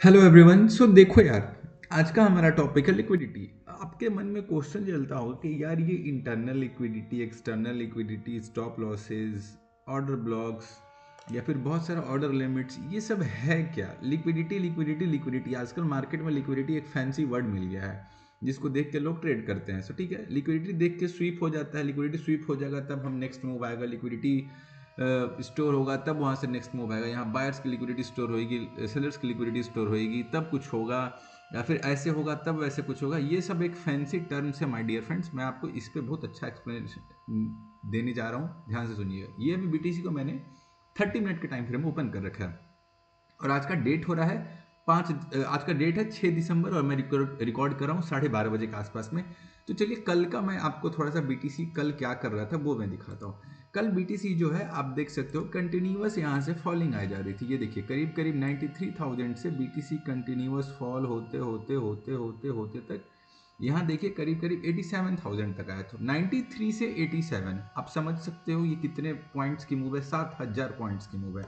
Hello everyone. सो देखो यार, आज का हमारा टॉपिक है लिक्विडिटी। आपके मन में क्वेश्चन चलता होगा कि यार ये internal liquidity, external liquidity, stop losses, order blocks या फिर बहुत सारा ऑर्डर लिमिट्स, ये सब है क्या? लिक्विडिटी लिक्विडिटी लिक्विडिटी, आजकल मार्केट में लिक्विडिटी एक फैंसी वर्ड मिल गया है जिसको देख के लोग ट्रेड करते हैं। सो ठीक है, लिक्विडिटी देख के स्वीप हो जाता है, लिक्विडिटी स्वीप हो जाएगा तब हम नेक्स्ट मूव आएगा, लिक्विडिटी स्टोर होगा तब वहाँ से नेक्स्ट मूव आएगा। यहाँ बायर्स की लिक्विडिटी स्टोर होगी, सेलर्स की लिक्विडिटी स्टोर होगी तब कुछ होगा, या फिर ऐसे होगा तब वैसे कुछ होगा। ये सब एक फैंसी टर्म्स है माय डियर फ्रेंड्स। मैं आपको इस पर बहुत अच्छा एक्सप्लेनेशन देने जा रहा हूँ, ध्यान से सुनिएगा। ये अभी बीटीसी को मैंने 30 मिनट के टाइम फ्रेम ओपन कर रखा है और आज का डेट हो रहा है आज का डेट है 6 दिसंबर और मैं रिकॉर्ड कर रहा हूँ 12:30 बजे के आसपास में। तो चलिए कल का मैं आपको थोड़ा सा बीटीसी कल क्या कर रहा था वो मैं दिखाता हूँ। कल बीटीसी जो है आप देख सकते हो कंटिन्यूअस यहाँ से फॉलिंग आ जा रही थी। ये देखिए करीब करीब 93,000 से बीटीसी कंटिन्यूअस फॉल होते होते होते होते होते तक यहाँ देखिए करीब करीब 87,000 तक आया। तो 93 से 87 आप समझ सकते हो ये कितने पॉइंट्स की मूव है, 7,000 पॉइंट्स की मूव है।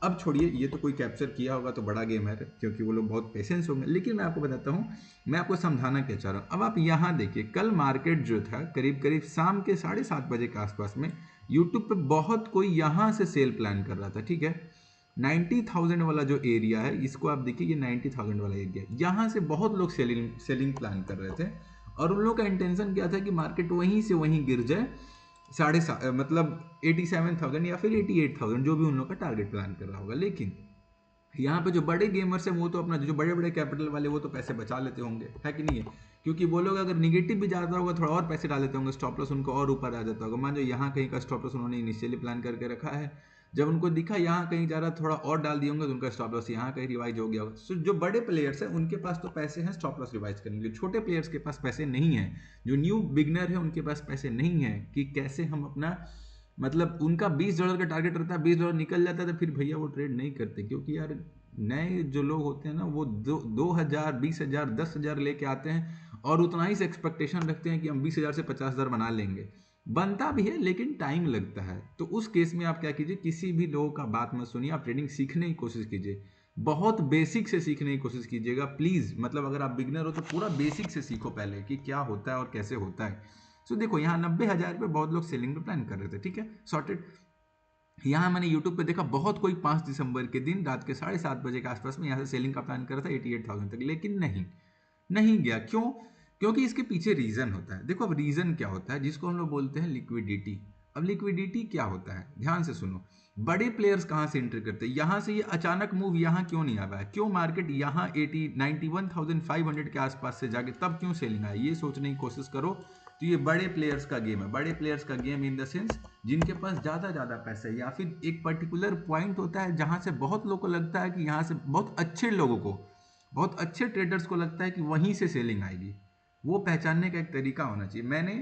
अब छोड़िए, ये तो कोई कैप्चर किया होगा तो बड़ा गेम है क्योंकि वो लोग बहुत पेशेंस होंगे, लेकिन मैं आपको बताता हूँ, मैं आपको समझाना क्या चाह रहा हूँ। अब आप यहाँ देखिए कल मार्केट जो था करीब करीब शाम के 7:30 बजे के आसपास में यूट्यूब पे बहुत कोई यहाँ से सेल प्लान कर रहा था। ठीक है, 90,000 वाला जो एरिया है इसको आप देखिए, ये 90,000 वाला एरिया, यहाँ से बहुत लोग सेलिंग प्लान कर रहे थे और उन लोगों का इंटेंशन क्या था कि मार्केट वहीं से वहीं गिर जाए, मतलब 87,000 या फिर 88,000, जो भी उन लोग का टारगेट प्लान कर रहा होगा। लेकिन यहाँ पे जो बड़े गेमर्स हैं वो तो अपना, जो बड़े बड़े कैपिटल वाले वो तो पैसे बचा लेते होंगे, है कि नहीं है? क्योंकि वो लोग अगर निगेटिव भी जाता होगा थोड़ा और पैसे डाल लेते होंगे, स्टॉप लॉस उनको और ऊपर आ जाता होगा। मान लो यहाँ कहीं का स्टॉप लॉस उन्होंने इनिशियली प्लान करके रखा है, जब उनको दिखा यहाँ कहीं जा रहा थोड़ा और डाल दिए होंगे तो उनका स्टॉप लॉस यहाँ कहीं रिवाइज हो गया होगा। सो जो बड़े प्लेयर्स हैं उनके पास तो पैसे हैं स्टॉप लॉस रिवाइज करने के लिए, छोटे प्लेयर्स के पास पैसे नहीं है, जो न्यू बिगनर है उनके पास पैसे नहीं है कि कैसे हम अपना, मतलब उनका $20 का टारगेट रहता है, $20 निकल जाता है तो फिर भैया वो ट्रेड नहीं करते, क्योंकि यार नए जो लोग होते हैं ना वो 2,000 20,000 10,000 लेके आते हैं और उतना ही से एक्सपेक्टेशन रखते हैं कि हम 20,000 से 50,000 बना लेंगे। बनता भी है लेकिन टाइम लगता है। तो उस केस में आप क्या कीजिए, किसी भी लोगों का बात मत सुनिए, आप ट्रेडिंग सीखने की कोशिश कीजिए, बहुत बेसिक से सीखने की कोशिश कीजिएगा प्लीज़। मतलब अगर आप बिगनर हो तो पूरा बेसिक से सीखो पहले कि क्या होता है और कैसे होता है। सो देखो यहाँ 90,000 पे बहुत लोग सेलिंग पे प्लान कर रहे थे। ठीक है, सॉर्टेड। यहाँ मैंने यूट्यूब पे देखा बहुत कोई 5 दिसंबर के दिन रात के 7:30 बजे के आसपास में यहाँ से सेलिंग का प्लान कर रहा था 88,000 तक, लेकिन नहीं, नहीं गया। क्यों? क्योंकि इसके पीछे रीजन होता है। देखो अब रीजन क्या होता है, जिसको हम लोग बोलते हैं लिक्विडिटी। अब लिक्विडिटी क्या होता है, ध्यान से सुनो। बड़े प्लेयर्स कहाँ से एंटर करते हैं, यहाँ से ये अचानक मूव यहाँ क्यों नहीं आ रहा है, क्यों मार्केट यहाँ 91,500 के आसपास से जाके तब क्यों सेलिंग आया, ये सोचने की कोशिश करो। तो ये बड़े प्लेयर्स का गेम है, बड़े प्लेयर्स का गेम इन द सेंस जिनके पास ज़्यादा पैसा है, या फिर एक पर्टिकुलर पॉइंट होता है जहाँ से बहुत लोगों को लगता है कि यहाँ से बहुत अच्छे लोगों को, बहुत अच्छे ट्रेडर्स को लगता है कि वहीं से सेलिंग आएगी। वो पहचानने का एक तरीका होना चाहिए मैंने,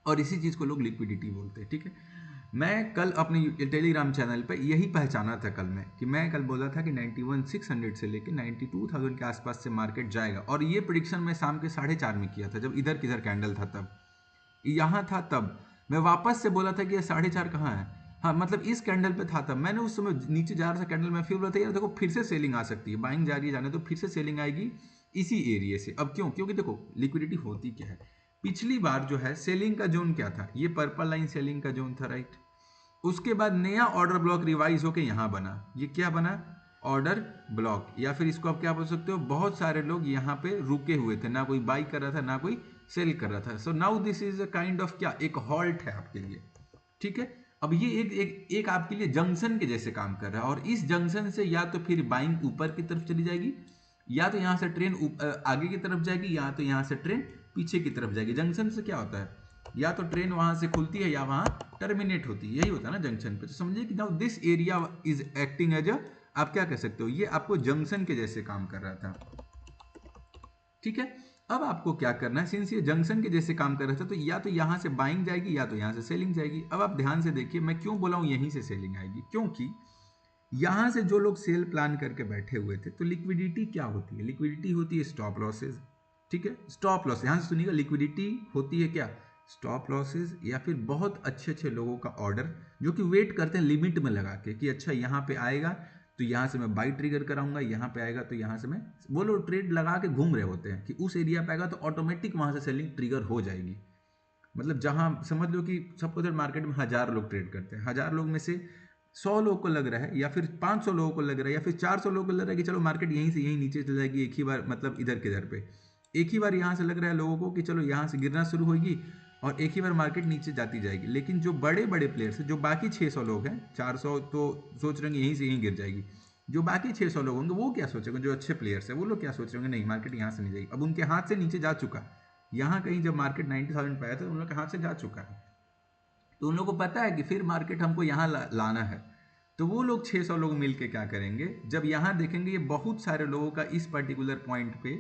और इसी चीज़ को लोग लिक्विडिटी बोलते हैं। ठीक है, मैं कल अपने टेलीग्राम चैनल पे यही पहचाना था कल में, कि मैं कल बोला था कि 91,600 से लेकर 92,000 के आसपास से मार्केट जाएगा, और ये प्रिडिक्शन मैं शाम के 4:30 में किया था जब इधर किधर कैंडल था, तब यहाँ था, तब मैं वापस से बोला था कि ये 4:30 कहाँ है। हाँ मतलब इस कैंडल पे था, तब मैंने उस समय नीचे जा रहा था कैंडल में, फिर बोला था यार देखो फिर से सेलिंग आ सकती है, बाइंग जा रही है जाने तो फिर से सेलिंग आएगी इसी एरिया से। अब क्यों? क्योंकि देखो लिक्विडिटी होती क्या है, पिछली बार जो है सेलिंग का जोन क्या था, ये पर्पल लाइन सेलिंग का जोन था, राइट। उसके बाद नया ऑर्डर ब्लॉक रिवाइज होकर यहां बना, ये क्या बना, ऑर्डर ब्लॉक, या फिर इसको आप क्या बोल सकते हो, बहुत सारे लोग यहाँ पे रुके हुए थे, ना कोई बाई कर रहा था ना कोई सेल कर रहा था। So now this is a kind of क्या, एक हॉल्ट है आपके लिए। ठीक है, अब ये एक आपके लिए जंक्शन के जैसे काम कर रहा है, और इस जंक्शन से या तो फिर बाइंग ऊपर की तरफ चली जाएगी, या तो यहाँ से ट्रेन आगे की तरफ जाएगी, या तो यहाँ से ट्रेन पीछे की तरफ जाएगी। जंक्शन से क्या होता है, या तो ट्रेन वहां से खुलती है या वहां टर्मिनेट होती है, यही होता है ना जंक्शन पे। तो समझिए कि now this area is acting as a, आप क्या कह सकते हो, ये आपको जंक्शन के जैसे काम कर रहा था। ठीक है, अब आपको क्या करना है, सिंस ये जंक्शन के जैसे काम कर रहा था तो या तो यहां से बाइंग जाएगी या तो यहां से सेलिंग जाएगी। अब आप ध्यान से देखिए मैं क्यों बोला हूं यहीं से सेलिंग आएगी, क्योंकि यहां से जो लोग सेल प्लान करके बैठे हुए थे, तो लिक्विडिटी क्या होती है, लिक्विडिटी होती है स्टॉप लॉसेज। ठीक है, स्टॉप लॉस, ध्यान से सुनिएगा, लिक्विडिटी होती है क्या, स्टॉप लॉसेज, या फिर बहुत अच्छे अच्छे लोगों का ऑर्डर जो कि वेट करते हैं लिमिट में लगा के कि अच्छा यहाँ पे आएगा तो यहाँ से मैं बाई ट्रिगर कराऊंगा, यहाँ पे आएगा तो यहाँ से मैं, वो लोग ट्रेड लगा के घूम रहे होते हैं कि उस एरिया पे आएगा तो ऑटोमेटिक वहाँ से सेलिंग ट्रिगर हो जाएगी। मतलब जहाँ समझ लो कि सपोज मार्केट में 1000 लोग ट्रेड करते हैं, 1000 लोग में से 100 लोगों को लग रहा है या फिर 500 लोगों को लग रहा है या फिर 400 लोगों को लग रहा है कि चलो मार्केट यहीं से यहीं नीचे चल जाएगी एक ही बार, मतलब इधर के इधर पे एक ही बार यहाँ से लग रहा है लोगों को कि चलो यहाँ से गिरना शुरू होगी और एक ही बार मार्केट नीचे जाती जाएगी। लेकिन जो बड़े बड़े प्लेयर्स हैं, जो बाकी 600 लोग हैं, 400 तो सोच रहे हैं यहीं से यहीं गिर जाएगी, जो बाकी 600 लोग होंगे वो क्या सोचेंगे, जो अच्छे प्लेयर्स हैं वो लोग क्या सोच रहे होंगे, नहीं मार्केट यहाँ से नहीं जाएगी। अब उनके हाथ से नीचे जा चुका, यहाँ कहीं जब मार्केट 90,000 पे आया था उन लोग के हाथ से जा चुका है, तो उन लोगों को पता है कि फिर मार्केट हमको यहाँ लाना है। तो वो लोग 600 लोग मिलके क्या करेंगे, जब यहाँ देखेंगे ये बहुत सारे लोगों का इस पर्टिकुलर पॉइंट पे,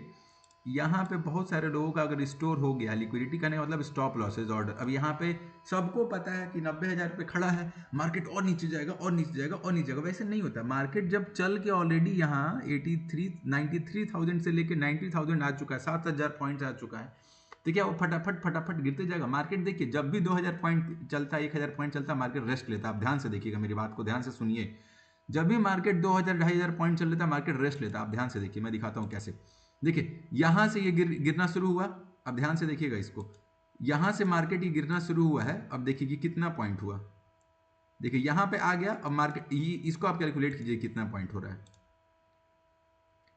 यहाँ पे बहुत सारे लोगों का अगर स्टोर हो गया, लिक्विडिटी करने का मतलब स्टॉप लॉसेज ऑर्डर, अब यहाँ पे सबको पता है कि 90,000 पे खड़ा है, मार्केट और नीचे जाएगा और नीचे जाएगा और नीचे जाएगा। वैसे नहीं होता, मार्केट जब चल के ऑलरेडी यहाँ 93,000 से लेकर 90,000 आ चुका है, 7,000 पॉइंट्स आ चुका है, तो क्या वो फटाफट फटाफट गिरते जाएगा। मार्केट देखिए जब भी 2000 पॉइंट चलता है, 1000 पॉइंट चलता है, मार्केट रेस्ट लेता है। आप ध्यान से देखिएगा, मेरी बात को ध्यान से सुनिए, जब भी मार्केट 2000 2500 पॉइंट चल लेता है मार्केट रेस्ट लेता है। आप ध्यान से देखिए, मैं दिखाता हूँ कैसे। देखिए यहाँ से ये गिरना शुरू हुआ, अब ध्यान से देखिएगा इसको, यहाँ से मार्केट ये गिरना शुरू हुआ है। अब देखिए कि कितना पॉइंट हुआ, देखिए यहाँ पे आ गया। अब मार्केट इसको आप कैलकुलेट कीजिए कितना पॉइंट हो रहा है।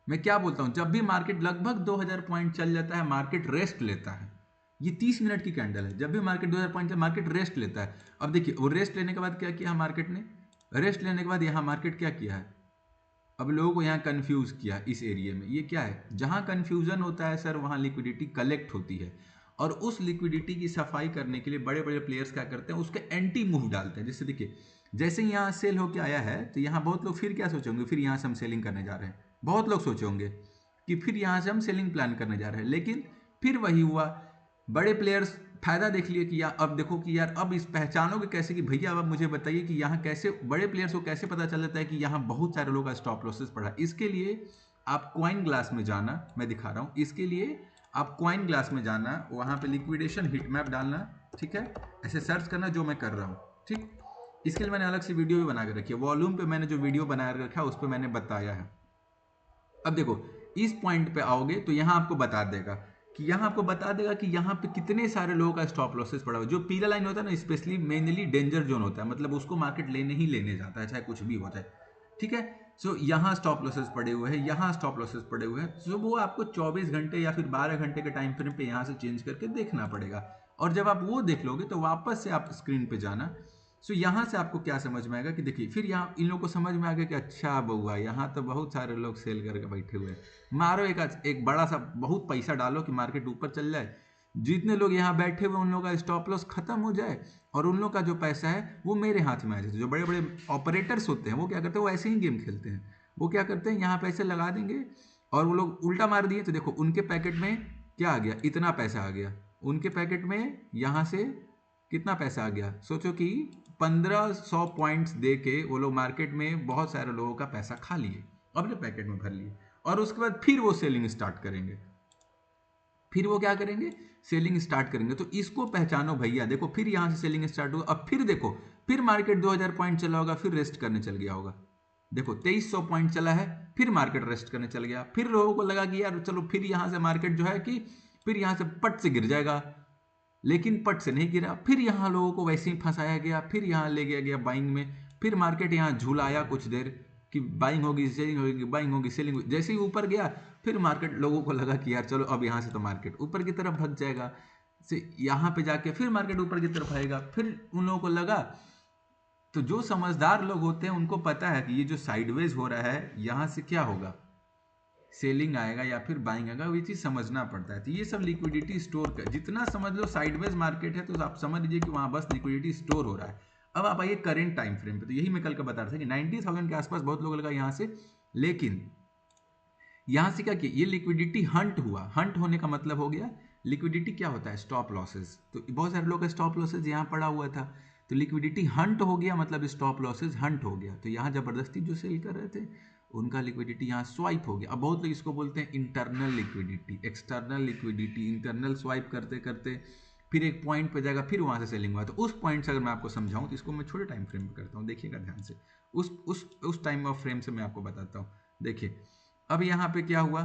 मैं क्या बोलता हूं, जब भी मार्केट लगभग 2000 पॉइंट चल जाता है मार्केट रेस्ट लेता है। ये 30 मिनट की कैंडल है, जब भी मार्केट 2000 पॉइंट मार्केट रेस्ट लेता है। अब देखिए वो रेस्ट लेने के बाद क्या किया मार्केट ने, रेस्ट लेने के बाद यहाँ मार्केट क्या किया है, अब लोगों को यहाँ कंफ्यूज किया इस एरिया में। ये क्या है, जहाँ कंफ्यूजन होता है सर वहाँ लिक्विडिटी कलेक्ट होती है, और उस लिक्विडिटी की सफाई करने के लिए बड़े बड़े प्लेयर्स क्या करते हैं, उसके एंटी मूव डालते हैं। जैसे देखिए जैसे यहाँ सेल होके आया है तो यहाँ बहुत लोग फिर क्या सोचेंगे, फिर यहाँ से हम सेलिंग करने जा रहे हैं। बहुत लोग सोचे होंगे कि फिर यहाँ से हम सेलिंग प्लान करने जा रहे हैं, लेकिन फिर वही हुआ, बड़े प्लेयर्स फायदा देख लिए कि यार अब देखो कि यार अब इस पहचानोगे कैसे कि भैया अब मुझे बताइए कि यहाँ कैसे बड़े प्लेयर्स को कैसे पता चल जाता है कि यहाँ बहुत सारे लोगों का स्टॉप लॉसेस पड़ा। इसके लिए आप कॉइन ग्लास में जाना, मैं दिखा रहा हूँ, इसके लिए आप कॉइन ग्लास में जाना, वहाँ पे लिक्विडेशन हिट मैप डालना, ठीक है, ऐसे सर्च करना जो मैं कर रहा हूँ, ठीक। इसके लिए मैंने अलग से वीडियो भी बना के रखी है, वॉल्यूम पे मैंने जो वीडियो बना रखा है उस पर मैंने बताया है। अब देखो इस पॉइंट पे आओगे तो यहाँ आपको बता देगा कि यहाँ आपको बता देगा कि यहाँ पे कितने सारे लोगों का स्टॉप लॉसेस पड़ा हुआ है। जो पीला लाइन होता है ना, स्पेशली मेनली डेंजर जोन होता है, मतलब उसको मार्केट लेने ही लेने जाता है चाहे कुछ भी हो जाए, ठीक है। सो यहाँ स्टॉप लॉसेस पड़े हुए हैं, यहाँ स्टॉप लॉसेस पड़े हुए हैं। सो वो आपको 24 घंटे या फिर 12 घंटे के टाइम फ्रेम पे यहाँ से चेंज करके देखना पड़ेगा। और जब आप वो देख लोगे तो वापस से आप स्क्रीन पे जाना। सो यहाँ से आपको क्या समझ में आएगा कि देखिए फिर यहाँ इन लोगों को समझ में आ गया कि अच्छा बउआ यहाँ तो बहुत सारे लोग सेल करके बैठे हुए हैं, मारो एक बड़ा सा बहुत पैसा डालो कि मार्केट ऊपर चल जाए, जितने लोग यहाँ बैठे हुए उन लोगों का स्टॉप लॉस खत्म हो जाए और उन लोग का जो पैसा है वो मेरे हाथ में आ जाए। जो बड़े बड़े ऑपरेटर्स होते हैं वो क्या करते हैं, वो ऐसे ही गेम खेलते हैं। वो क्या करते हैं, यहाँ पैसे लगा देंगे और वो लोग उल्टा मार दिए तो देखो उनके पैकेट में क्या आ गया, इतना पैसा आ गया। उनके पैकेट में यहाँ से कितना पैसा आ गया, सोचो कि 1500 पॉइंट्स दे के वो लोग मार्केट में बहुत सारे लोगों का पैसा खा लिए, अपने पैकेट में भर लिए, और उसके बाद फिर वो सेलिंग स्टार्ट करेंगे। फिर वो क्या करेंगे, सेलिंग स्टार्ट करेंगे। तो इसको पहचानो भैया, देखो फिर यहाँ से सेलिंग स्टार्ट होगा। अब फिर देखो फिर मार्केट 2000 पॉइंट चला होगा, फिर रेस्ट करने चल गया होगा। देखो 2300 पॉइंट चला है, फिर मार्केट रेस्ट करने चल गया। फिर लोगों को लगा कि यार चलो फिर यहाँ से मार्केट जो है कि फिर यहाँ से पट से गिर जाएगा, लेकिन पट से नहीं गिरा। फिर यहाँ लोगों को वैसे ही फंसाया गया, फिर यहाँ ले गया गया बाइंग में। फिर मार्केट यहाँ झूलाया कुछ देर कि बाइंग होगी सेलिंग होगी, बाइंग होगी सेलिंग होगी। जैसे ही ऊपर गया फिर मार्केट, लोगों को लगा कि यार चलो अब यहाँ से तो मार्केट ऊपर की तरफ भग जाएगा, से यहाँ पे जाके फिर मार्केट ऊपर की तरफ आएगा। फिर उन लोगों को लगा, तो जो समझदार लोग होते हैं उनको पता है कि ये जो साइडवेज हो रहा है यहाँ से क्या होगा, सेलिंग आएगा या फिर बाइंग आएगा, ये चीज़ समझना पड़ता है। तो ये सब लिक्विडिटी स्टोर कर, जितना समझ लो साइडवेज मार्केट है तो आप समझ लीजिए कि वहाँ बस लिक्विडिटी स्टोर हो रहा है। अब आप आइए करेंट टाइम फ्रेम पे, तो यही मैं कल का बता रहा था कि 90,000 के आसपास बहुत लोग लगा यहाँ से, लेकिन यहाँ से क्या किया, ये लिक्विडिटी हंट हुआ। हंट होने का मतलब हो गया, लिक्विडिटी क्या होता है, स्टॉप लॉसेस। तो बहुत सारे लोग का स्टॉप लॉसेस यहाँ पड़ा हुआ था, तो लिक्विडिटी हंट हो गया, मतलब स्टॉप लॉसेस हंट हो गया। तो यहाँ जबरदस्ती जो सेल कर रहे थे उनका लिक्विडिटी यहाँ स्वाइप हो गया। अब बहुत लोग इसको बोलते हैं internal liquidity, external liquidity. Internal swipe करते करते फिर एक पॉइंट पे जाएगा, फिर वहाँ से सेलिंग हुआ। तो उस पॉइंट से अगर मैं आपको समझाऊँ तो इसको मैं छोटे टाइम फ्रेम पे करता हूँ, देखिएगा ध्यान से। उस टाइम ऑफ फ्रेम से मैं आपको बताता हूँ। देखिए अब यहाँ पे क्या हुआ,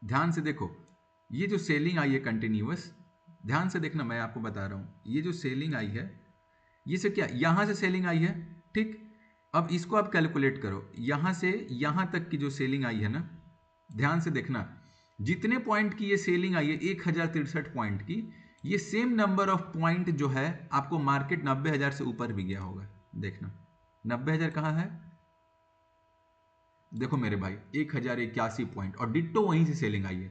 ध्यान से देखो, ये जो सेलिंग आई है कंटिन्यूअस, ध्यान से देखना, मैं आपको बता रहा हूँ, ये जो सेलिंग आई है ये से क्या, यहाँ से सेलिंग आई है, ठीक। अब इसको आप कैलकुलेट करो, यहाँ से यहाँ तक की जो सेलिंग आई है ना, ध्यान से देखना, जितने पॉइंट की ये सेलिंग आई है 1063 पॉइंट की, ये सेम नंबर ऑफ पॉइंट जो है आपको मार्केट 90,000 से ऊपर भी गया होगा। देखना 90,000 कहाँ है, देखो मेरे भाई 1081 पॉइंट, और डिट्टो वहीं से सेलिंग आई है।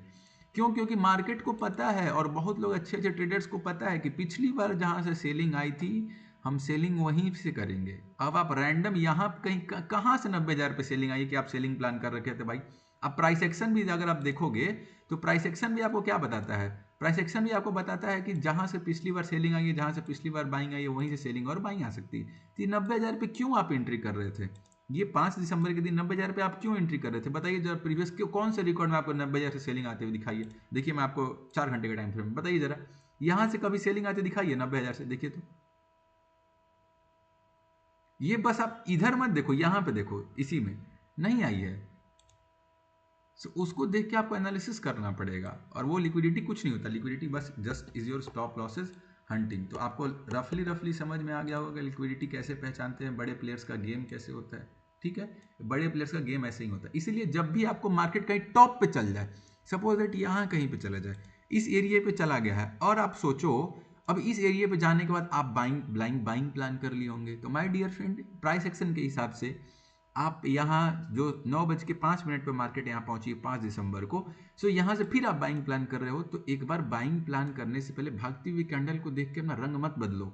क्यों? क्योंकि मार्केट को पता है और बहुत लोग अच्छे अच्छे ट्रेडर्स को पता है कि पिछली बार जहां से सेलिंग आई थी हम सेलिंग वहीं से करेंगे। अब आप रैंडम यहाँ कहीं कहाँ से 90,000 पे सेलिंग आई कि आप सेलिंग प्लान कर रखे थे भाई। अब प्राइस एक्शन भी अगर आप देखोगे तो प्राइस एक्शन भी आपको क्या बताता है, प्राइस एक्शन भी आपको बताता है कि जहां से पिछली बार सेलिंग आई है, जहां से पिछली बार बाइंग आई है, वहीं से सेलिंग और बाइंग आ सकती है। तो 90,000 पे क्यों आप एंट्री कर रहे थे? ये 5 दिसंबर के दिन 90,000 पे आप क्यों एंट्री कर रहे थे? बताइए जरा, प्रीवियस कौन से रिकॉर्ड में आपको 90,000 से सेलिंग आते हुए दिखाइए। देखिए मैं आपको 4 घंटे का टाइम फ्रेम बताइए जरा, यहां से कभी सेलिंग आते दिखाइए 90,000 से, देखिए तो। ये बस आप इधर मत देखो, यहां पे देखो, इसी में नहीं आई है। So, उसको देख के आपको एनालिसिस करना पड़ेगा, और वो लिक्विडिटी कुछ नहीं होता, लिक्विडिटी बस just is your stop losses hunting. तो आपको रफली समझ में आ गया होगा लिक्विडिटी कैसे पहचानते हैं, बड़े प्लेयर्स का गेम कैसे होता है, ठीक है। बड़े प्लेयर्स का गेम ऐसे ही होता है। इसीलिए जब भी आपको मार्केट कहीं टॉप पे चल जाए, सपोज दैट यहाँ कहीं पे चला जाए, इस एरिया पे चला गया है, और आप सोचो अब इस एरिया पे जाने के बाद आप बाइंग प्लान कर लिए होंगे, तो my dear friend price action के हिसाब से आप यहाँ जो 9:05 पर मार्केट यहाँ पहुंची 5 दिसंबर को, सो यहाँ से फिर आप बाइंग प्लान कर रहे हो, तो एक बार बाइंग प्लान करने से पहले भागती हुई कैंडल को देख के अपना रंग मत बदलो,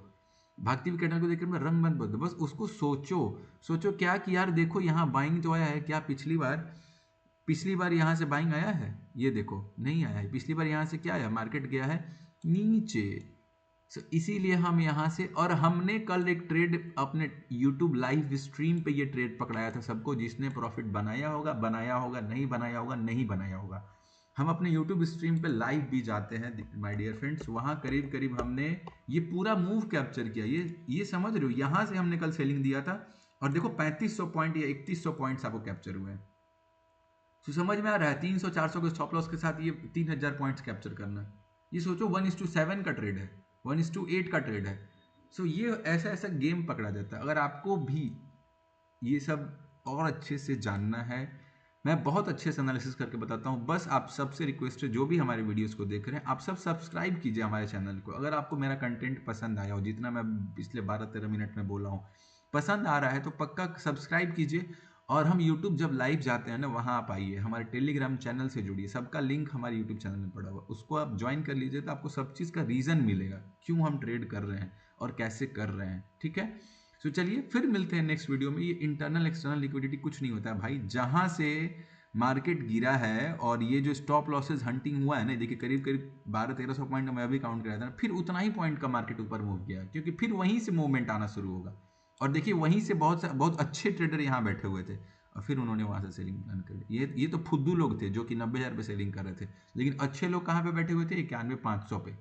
भागती हुई कैंडल को देख के अपना रंग मत बदलो, बस उसको सोचो। सोचो क्या कि यार देखो यहाँ बाइंग तो आया है, क्या पिछली बार यहाँ से बाइंग आया है? ये देखो नहीं आया है। पिछली बार यहाँ से क्या आया, मार्केट गया है नीचे। इसीलिए हम यहाँ से, और हमने कल एक ट्रेड अपने YouTube लाइव स्ट्रीम पे ये ट्रेड पकड़ाया था सबको, जिसने प्रॉफिट बनाया होगा, नहीं बनाया होगा, नहीं बनाया होगा। हम अपने YouTube स्ट्रीम पे लाइव भी जाते हैं माय डियर फ्रेंड्स, वहाँ करीब करीब हमने ये पूरा मूव कैप्चर किया। ये समझ रहे हो, यहाँ से हमने कल सेलिंग दिया था, और देखो 3500 पॉइंट या 3100 पॉइंट्स आपको कैप्चर हुए हैं। तो समझ में आ रहा है, 300-400 के स्टॉप लॉस के साथ ये 3000 पॉइंट्स कैप्चर करना, ये सोचो 1:7 का ट्रेड है, 1:8 का ट्रेड है। सो ये ऐसा ऐसा गेम पकड़ा जाता है। अगर आपको भी ये सब और अच्छे से जानना है, मैं बहुत अच्छे से एनालिसिस करके बताता हूँ। बस आप सबसे रिक्वेस्ट है, जो भी हमारे वीडियोस को देख रहे हैं, आप सब सब्सक्राइब कीजिए हमारे चैनल को। अगर आपको मेरा कंटेंट पसंद आया हो, जितना मैं पिछले 12-13 मिनट में बोला हूँ पसंद आ रहा है, तो पक्का सब्सक्राइब कीजिए। और हम यूट्यूब जब लाइव जाते हैं ना, वहाँ आप आइए, हमारे टेलीग्राम चैनल से जुड़िए, सबका लिंक हमारे यूट्यूब चैनल में पड़ा हुआ, उसको आप ज्वाइन कर लीजिए, तो आपको सब चीज़ का रीज़न मिलेगा क्यों हम ट्रेड कर रहे हैं और कैसे कर रहे हैं, ठीक है। तो चलिए फिर मिलते हैं नेक्स्ट वीडियो में। ये इंटरनल एक्सटर्नल लिक्विडिटी कुछ नहीं होता है भाई, जहाँ से मार्केट गिरा है और ये जो स्टॉप लॉसेस हंटिंग हुआ है ना, देखिए करीब करीब 1200-1300 पॉइंट मैं अभी काउंट कराया था, फिर उतना ही पॉइंट का मार्केट ऊपर मूव किया, क्योंकि फिर वहीं से मूवमेंट आना शुरू होगा। और देखिए वहीं से बहुत अच्छे ट्रेडर यहाँ बैठे हुए थे, और फिर उन्होंने वहाँ से सेलिंग प्लान कर ली। ये तो फुद्दू लोग थे जो कि 90,000 पे सेलिंग कर रहे थे, लेकिन अच्छे लोग कहाँ पे बैठे हुए थे, 91-500 पे।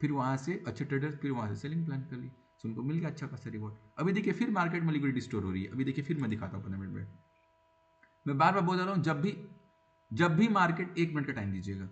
फिर वहाँ से अच्छे ट्रेडर्स फिर वहाँ से सेलिंग प्लान कर ली, तो उनको मिल गया अच्छा खासा रिवॉर्ड। अभी देखिए फिर मार्केट में लिक्विडिटी स्टोर हो रही है। अभी देखिए फिर मैं दिखाता हूँ 15 मिनट में, मैं बार बार बोल रहा हूँ, जब भी मार्केट 1 मिनट का टाइम दीजिएगा,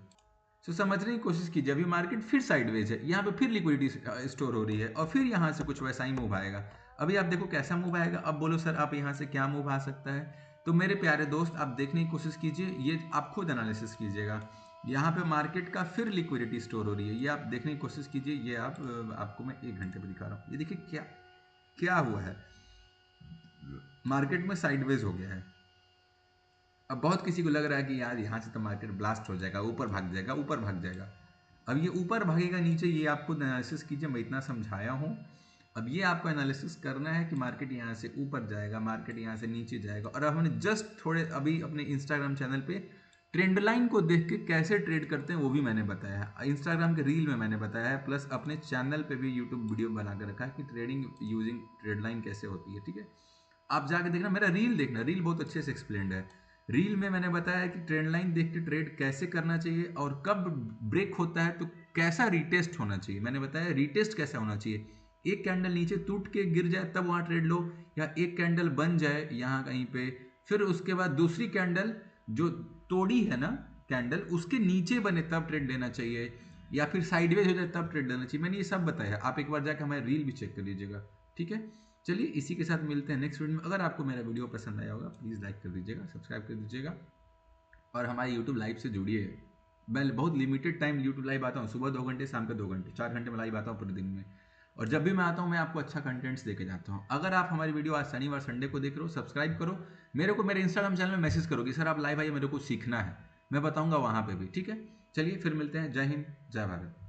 तो समझने की कोशिश कीजिए। अभी मार्केट फिर साइडवेज है, यहाँ पे फिर लिक्विडिटी स्टोर हो रही है, और फिर यहाँ से कुछ वैसा ही मूव आएगा। अभी आप देखो कैसा मूव आएगा। अब बोलो सर आप यहाँ से क्या मूव आ सकता है? तो मेरे प्यारे दोस्त आप देखने की कोशिश कीजिए, ये आप खुद एनालिसिस कीजिएगा। यहाँ पे मार्केट का फिर लिक्विडिटी स्टोर हो रही है, ये आप देखने की कोशिश कीजिए। ये आपको मैं 1 घंटे पे दिखा रहा हूँ। ये देखिए क्या क्या हुआ है, मार्केट में साइडवेज हो गया है। अब बहुत किसी को लग रहा है कि यार यहाँ से तो मार्केट ब्लास्ट हो जाएगा, ऊपर भाग जाएगा, ऊपर भाग जाएगा। अब ये ऊपर भागेगा नीचे, ये आपको एनालिसिस कीजिए, मैं इतना समझाया हूँ। अब ये आपको एनालिसिस करना है कि मार्केट यहाँ से ऊपर जाएगा, मार्केट यहाँ से नीचे जाएगा। और अब हमने जस्ट थोड़े अभी अपने इंस्टाग्राम चैनल पे ट्रेंड लाइन को देख के कैसे ट्रेड करते हैं वो भी मैंने बताया है, इंस्टाग्राम के रील में मैंने बताया है, प्लस अपने चैनल पे भी यूट्यूब वीडियो बना कर रखा है कि ट्रेडिंग यूजिंग ट्रेड लाइन कैसे होती है, ठीक है। आप जाके देखना, मेरा रील देखना, रील बहुत अच्छे से एक्सप्लेन्ड है। रील में मैंने बताया कि ट्रेंड लाइन देख के ट्रेड कैसे करना चाहिए, और कब ब्रेक होता है तो कैसा रीटेस्ट होना चाहिए। मैंने बताया रीटेस्ट कैसा होना चाहिए, एक कैंडल नीचे टूट के गिर जाए तब वहां ट्रेड लो, या एक कैंडल बन जाए यहाँ कहीं पे, फिर उसके बाद दूसरी कैंडल जो तोड़ी है ना कैंडल उसके नीचे बने तब ट्रेड लेना चाहिए, या फिर साइडवेज हो जाए तब ट्रेड लेना चाहिए। मैंने ये सब बताया, आप एक बार जाकर हमारे रील भी चेक कर लीजिएगा। ठीक है, चलिए इसी के साथ मिलते हैं नेक्स्ट वीडियो में। अगर आपको मेरा वीडियो पसंद आया होगा प्लीज़ लाइक कर दीजिएगा, सब्सक्राइब कर दीजिएगा, और हमारे यूट्यूब लाइव से जुड़िए। मैं बहुत लिमिटेड टाइम यूट्यूब लाइव आता हूँ, सुबह 2 घंटे, शाम के 2 घंटे, 4 घंटे में लाइव आता हूँ पूरे दिन में। और जब भी मैं आता हूँ मैं आपको अच्छा कंटेंट्स देके जाता हूँ। अगर आप हमारी वीडियो आज शनिवार संडे को देख रहे हो, सब्सक्राइब करो, मेरे को मेरे इंस्टाग्राम चैनल में मैसेज करो कि सर आप लाइव आइए, मेरे को सीखना है, मैं बताऊँगा वहाँ पर भी। ठीक है, चलिए फिर मिलते हैं। जय हिंद, जय भारत।